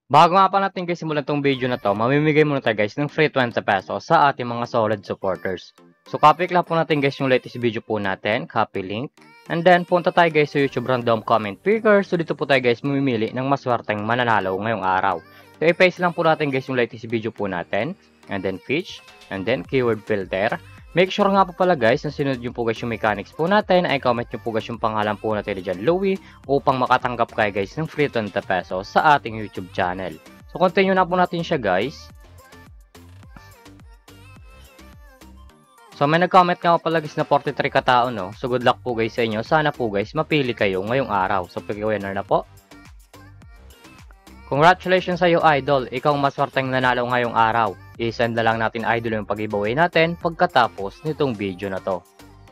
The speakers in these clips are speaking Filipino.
Bago nga pa natin guys simulan tong video na to, mamimigay muna tayo guys ng free 20 pesos sa ating mga solid supporters. So copy lang po natin guys yung latest video po natin, copy link. And then punta tayo guys sa YouTube random comment picker. So dito po tayo guys mamimili ng maswerteng mananalo ngayong araw. So i-paste lang po natin guys yung latest video po natin. And then pitch. And then keyword filter. Make sure nga po pala guys na sinunod nyo po guys yung mechanics po natin ay comment nyo po guys yung pangalan po natin dyan Louie upang makatanggap kayo guys ng free 20 pesos sa ating YouTube channel. So continue na po natin siya guys. So may nag-comment nga po pala guys na 43 katao no. So good luck po guys sa inyo. Sana po guys mapili kayo ngayong araw. So pag-winner na po. Congratulations sa iyo idol, ikaw ang maswerteng nanalo ngayong araw. I-send na lang natin idol yung pag-giveaway natin pagkatapos nitong video na to.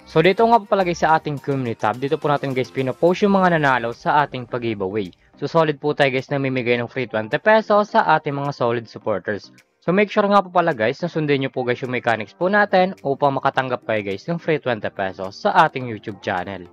So dito nga po palagay sa ating community tab, dito po natin guys pinopost yung mga nanalo sa ating pag-giveaway. So solid po tayo guys na mimigay ng free 20 pesos sa ating mga solid supporters. So make sure nga po pala guys na sundin nyo po guys yung mechanics po natin upang makatanggap kayo guys ng free 20 pesos sa ating YouTube channel.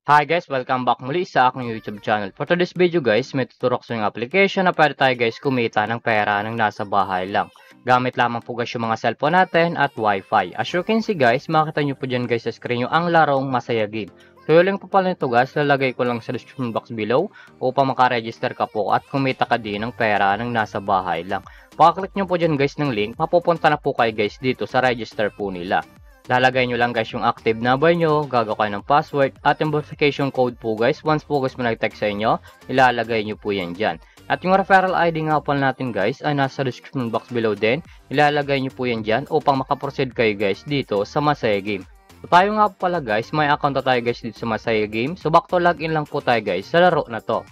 Hi guys! Welcome back muli sa aking YouTube channel. For today's video guys, may tuturok sa yung application na pwede tayo guys kumita ng pera ng nasa bahay lang. Gamit lamang po guys yung mga cellphone natin at wifi. As you can see guys, makita nyo po dyan guys sa screen yung ang larong Masaya Game. So yung link po pala nito guys, lalagay ko lang sa description box below upang makaregister ka po at kumita ka din ng pera ng nasa bahay lang. Pakiclick nyo po dyan guys ng link, mapupunta na po kayo guys dito sa register po nila. Lalagay nyo lang guys yung active number nyo, gagawa kayo ng password at yung verification code po guys. Once po guys mag-text sa inyo, ilalagay nyo po yan dyan. At yung referral ID nga pala natin guys ay nasa description box below din. Ilalagay nyo po yan dyan upang makaproceed kayo guys dito sa Masaya Game. So tayo nga po pala guys, may account na tayo guys dito sa Masaya Game. So back to login lang po tayo guys sa laro na to.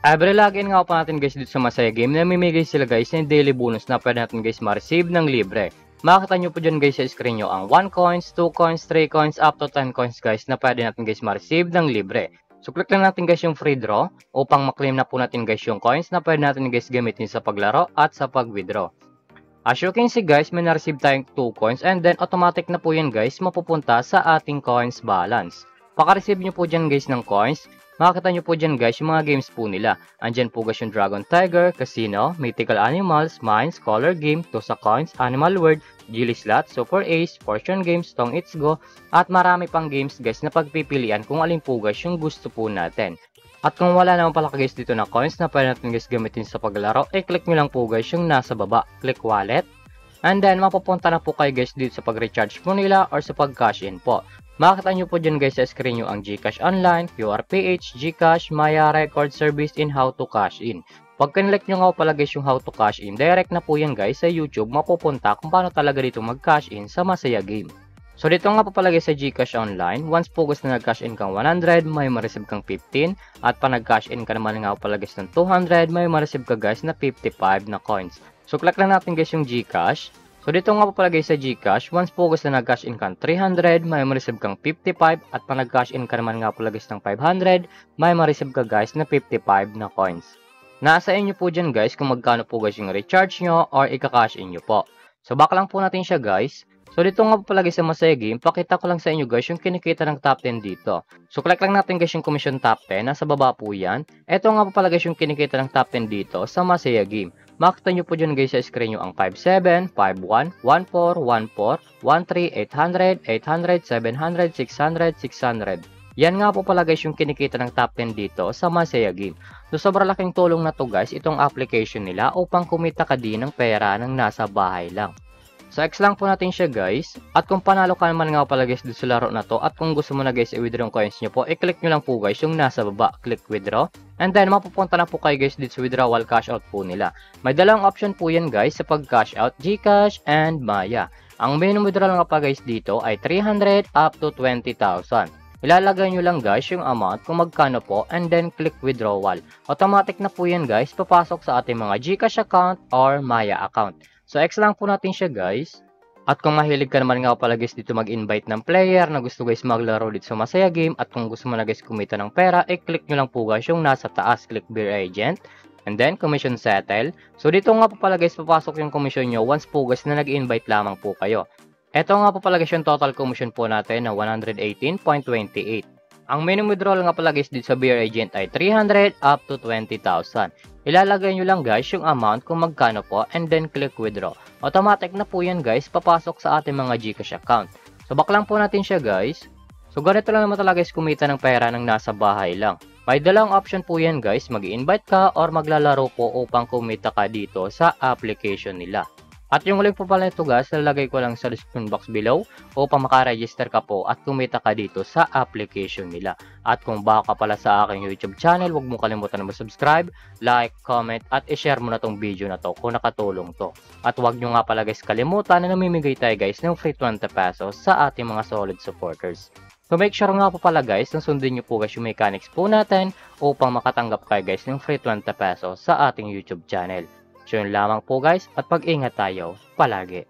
Every login nga po natin guys dito sa Masaya Game, namimigay sila guys ng daily bonus na pwede natin guys ma-receive ng libre. Makikita nyo po dyan guys sa screen nyo ang 1 coins, 2 coins, 3 coins, up to 10 coins guys na pwede natin guys ma-receive ng libre. So click lang natin guys yung free draw upang maklaim na po natin guys yung coins na pwede natin guys gamitin sa paglaro at sa pag-withdraw. As you can see guys, may na-receive tayong 2 coins and then automatic na po yan guys mapupunta sa ating coins balance. Paka-receive nyo po dyan guys ng coins. Makikita nyo po dyan guys yung mga games po nila. Andyan po guys yung Dragon Tiger, Casino, Mythical Animals, Mines, Color Game, Tosa Coins, Animal World, Gilly Slot, Super Ace, Fortune Games, Tong It's Go, at marami pang games guys na pagpipilian kung alin po guys yung gusto po natin. At kung wala naman pala guys dito na coins na pwede natin guys gamitin sa paglaro, click nyo lang po guys yung nasa baba, click wallet. And then mapupunta na po kayo guys dito sa pag-recharge po nila or sa pag-cash in po. Makikita nyo po dyan guys sa screen nyo ang GCash Online, QRPH, GCash, Maya Record Service, and How to Cash In. Pag kinlik nyo nga pala guys yung How to Cash In, direct na po yan guys sa YouTube mapupunta kung paano talaga dito mag-cash in sa Masaya Game. So dito nga po pala guys sa GCash Online, once po guys na nag-cash in kang 100, may ma-receive kang 15, at pa nag-cash in ka naman nga po pala guys ng 200, may ma-receive ka guys na 55 na coins. So click lang natin guys yung GCash. So dito nga po pala guys sa GCash, once po guys na nag-cash in kang 300, may ma-receive kang 55, at pa nag-cash in ka naman nga po guys ng 500, may ma-receive ka guys na 55 na coins. Nasa inyo po dyan guys kung magkano po guys yung recharge nyo or ika-cash in nyo po. So back lang po natin siya guys. So dito nga po pala guys sa Masaya Game, pakita ko lang sa inyo guys yung kinikita ng top 10 dito. So click lang natin guys yung commission top 10, nasa baba po yan. Ito nga po pala guys yung kinikita ng top 10 dito sa Masaya Game. Makita nyo po dyan guys sa screen nyo ang 57, 51, 14, 14, 13, 800, 800, 700, 600, 600. Yan nga po pala guys yung kinikita ng top 10 dito sa Masaya Game. So sobrang laking tulong na to guys itong application nila upang kumita ka din ng pera ng nasa bahay lang. So X lang po natin siya guys. At kung panalo ka naman nga pala guys dito sa laro na to at kung gusto mo na guys i-withdraw yung coins nyo po, i-click nyo lang po guys yung nasa baba, click withdraw. And then mapupunta na po kayo guys dito sa withdrawal cash out po nila. May dalawang option po yan guys sa pag cash out, GCash and Maya. Ang minimum withdrawal nga pa guys dito ay 300 up to 20,000. Ilalagay nyo lang guys yung amount kung magkano po and then click withdrawal. Automatic na po yan guys, papasok sa ating mga GCash account or Maya account. So X lang po natin siya guys. At kung mahilig ka naman nga pala guys dito mag-invite ng player na gusto guys maglaro dito sa Masaya Game at kung gusto mo na guys kumita ng pera, i-click nyo lang po guys yung nasa taas, click Beer Agent. And then commission settle. So dito nga po pala guys papasok yung commission nyo once po guys na nag-invite lamang po kayo. Eto nga po pala guys yung total commission po natin na 118.28. Ang minimum withdrawal nga pala guys dito sa Beer Agent ay 300 up to 20,000. Ilalagay nyo lang guys yung amount kung magkano po and then click withdraw. Automatic na po yan guys, papasok sa ating mga GCash account. So back lang po natin siya guys. So ganito lang naman talaga guys kumita ng pera ng nasa bahay lang. May dalawang option po yan guys, mag-invite ka or maglalaro po upang kumita ka dito sa application nila. At yung link po pala ito guys, lalagay ko lang sa description box below upang makaregister ka po at kumita ka dito sa application nila. At kung bago ka pala sa aking YouTube channel, huwag mo kalimutan na mag-subscribe, like, comment, at i-share mo na tong video na to kung nakatulong to. At huwag nyo nga pala guys kalimutan na namimigay tayo guys ng free 20 pesos sa ating mga solid supporters. So make sure nga po pala guys na sundin nyo po guys yung mechanics po natin upang makatanggap kayo guys ng free 20 pesos sa ating YouTube channel. So yun lamang po guys at pag-ingat tayo palagi.